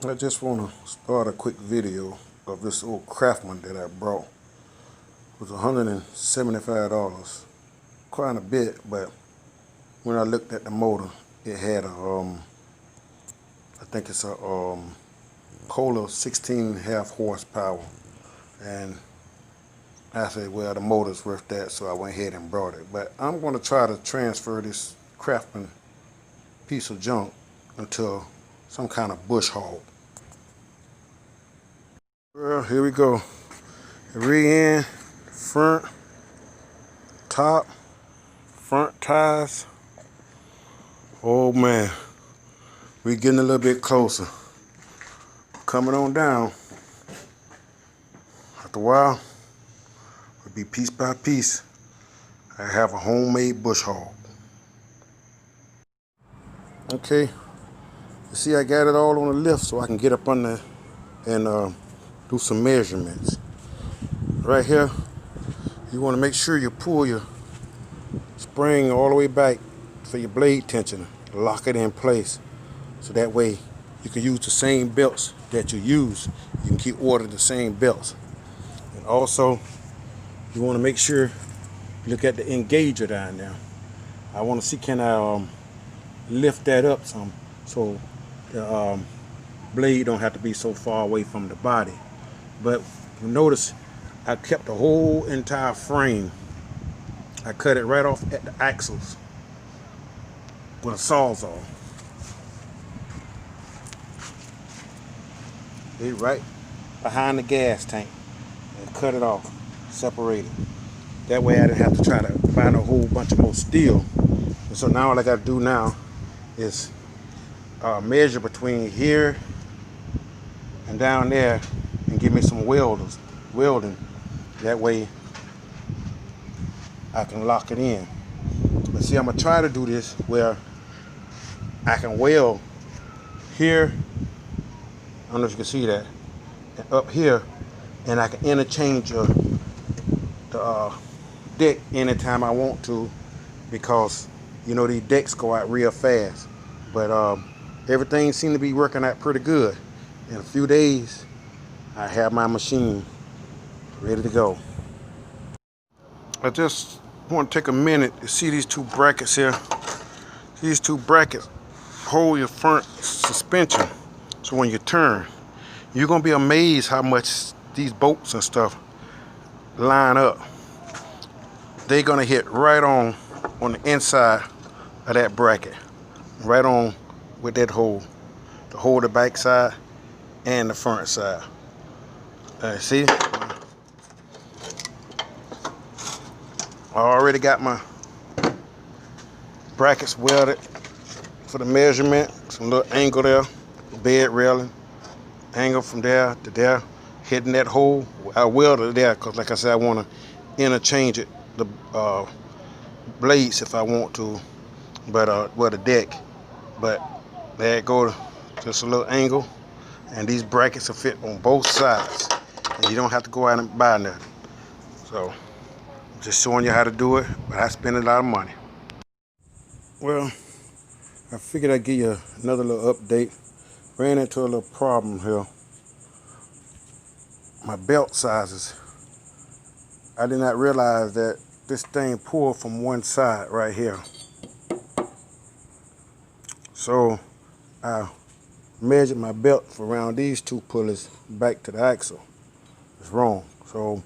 I just want to start a quick video of this old Craftsman that I brought. It was $175, quite a bit, but when I looked at the motor, it had I think it's a Kohler 16.5 horsepower, and I said, well, the motor's worth that, so I went ahead and brought it. But I'm going to try to transfer this Craftsman piece of junk into some kind of bush hog. Well, here we go. The rear end, front, top, front tires. Oh man, we're getting a little bit closer. Coming on down. After a while, it'll be piece by piece. I have a homemade bush hog. Okay, you see I got it all on the lift so I can get up under and do some measurements. Right here, you want to make sure you pull your spring all the way back for your blade tension. Lock it in place so that way you can use the same belts that you use. You can keep ordering the same belts. And also, you want to make sure you look at the engager down there. I want to see, can I lift that up some so the blade don't have to be so far away from the body. But you notice I kept the whole entire frame. I cut it right off at the axles with a sawzall. It right behind the gas tank, and cut it off, separate it. That way I didn't have to try to find a whole bunch of more steel. And so now all I got to do now is measure between here and down there and give me some welding. That way I can lock it in. But see, I'm gonna try to do this where I can weld here, I don't know if you can see that, and up here, and I can interchange the deck anytime I want to, because you know these decks go out real fast. But everything seemed to be working out pretty good. In a few days, I have my machine ready to go. I just want to take a minute to see these two brackets here. These two brackets hold your front suspension, so when you turn, you're gonna be amazed how much these bolts and stuff line up. They're gonna hit right on the inside of that bracket, right on with that hole to hold the back side and the front side. See, I already got my brackets welded for the measurement. Some little angle there, bed railing, angle from there to there, hitting that hole. I welded it there because, like I said, I want to interchange it, the blades if I want to, but well, the deck. But there it goes, just a little angle, and these brackets will fit on both sides, and you don't have to go out and buy nothing. So, just showing you how to do it, but I spend a lot of money. Well, I figured I'd give you another little update. Ran into a little problem here. My belt sizes. I did not realize that this thing pulled from one side right here. So I measured my belt for around these two pulleys back to the axle. It's wrong. So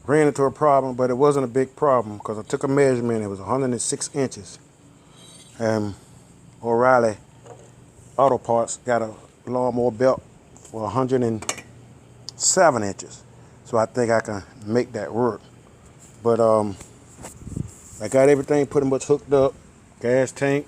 ran into a problem, but it wasn't a big problem because I took a measurement. It was 106 inches. And O'Reilly Auto Parts got a lawnmower belt for 107 inches. So I think I can make that work. But I got everything pretty much hooked up. Gas tank.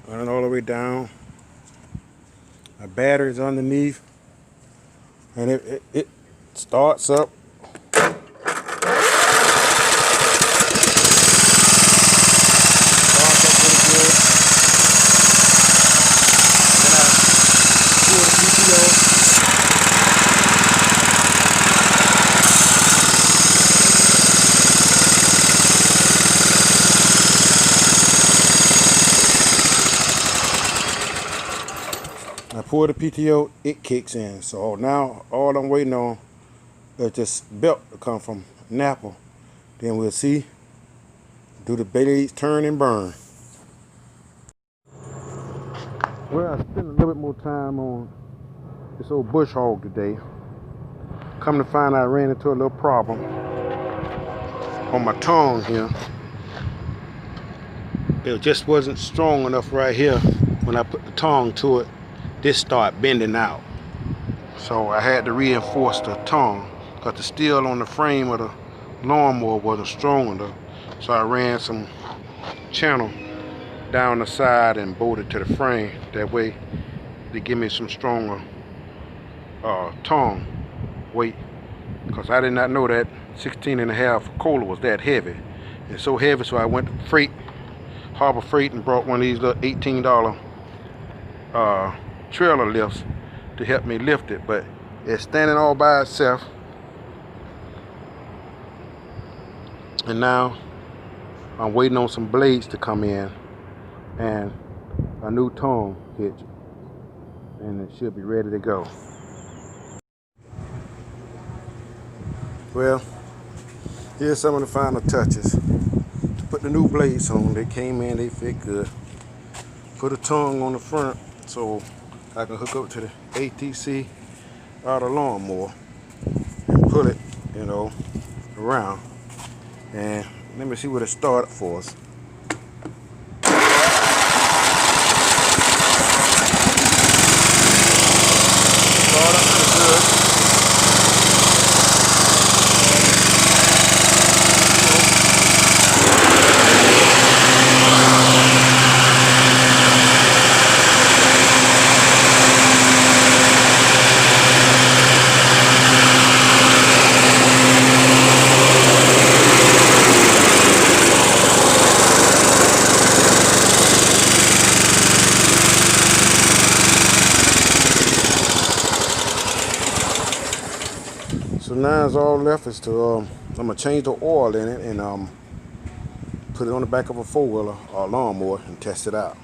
Running all the way down. My battery's underneath. And it starts up. pull the PTO, it kicks in. So now all I'm waiting on is this belt to come from Napa. Then we'll see, do the blades turn and burn. Well, I spent a little bit more time on this old bush hog today. Come to find out, I ran into a little problem on my tongue here. It just wasn't strong enough right here. When I put the tongue to it, this started bending out. So I had to reinforce the tongue because the steel on the frame of the lawnmower wasn't strong enough. So I ran some channel down the side and bolted to the frame. That way they give me some stronger tongue weight, because I did not know that 16.5 cola was that heavy. It's so heavy, so I went to freight, Harbor Freight, and brought one of these little $18 trailer lifts to help me lift it. But it's standing all by itself. And now I'm waiting on some blades to come in and a new tongue hitch, and it should be ready to go. Well, here's some of the final touches. To put the new blades on, they came in, they fit good. Put a tongue on the front so I can hook up to the ATC out of the lawnmower and pull it, around. And let me see what it started for us. Started pretty good. So now it's all left is to, I'm going to change the oil in it and put it on the back of a four-wheeler or lawnmower and test it out.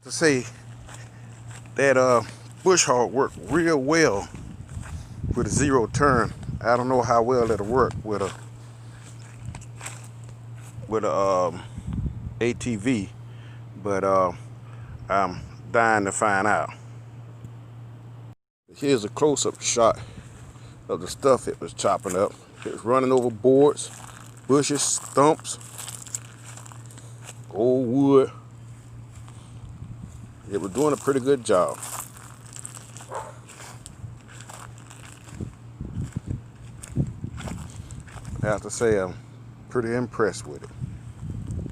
Say that bush hog worked real well with a zero turn. I don't know how well it'll work with a ATV, but I'm dying to find out. Here's a close-up shot of the stuff it was chopping up. It was running over boards, bushes, stumps, old wood. It was doing a pretty good job. I have to say I'm pretty impressed with it.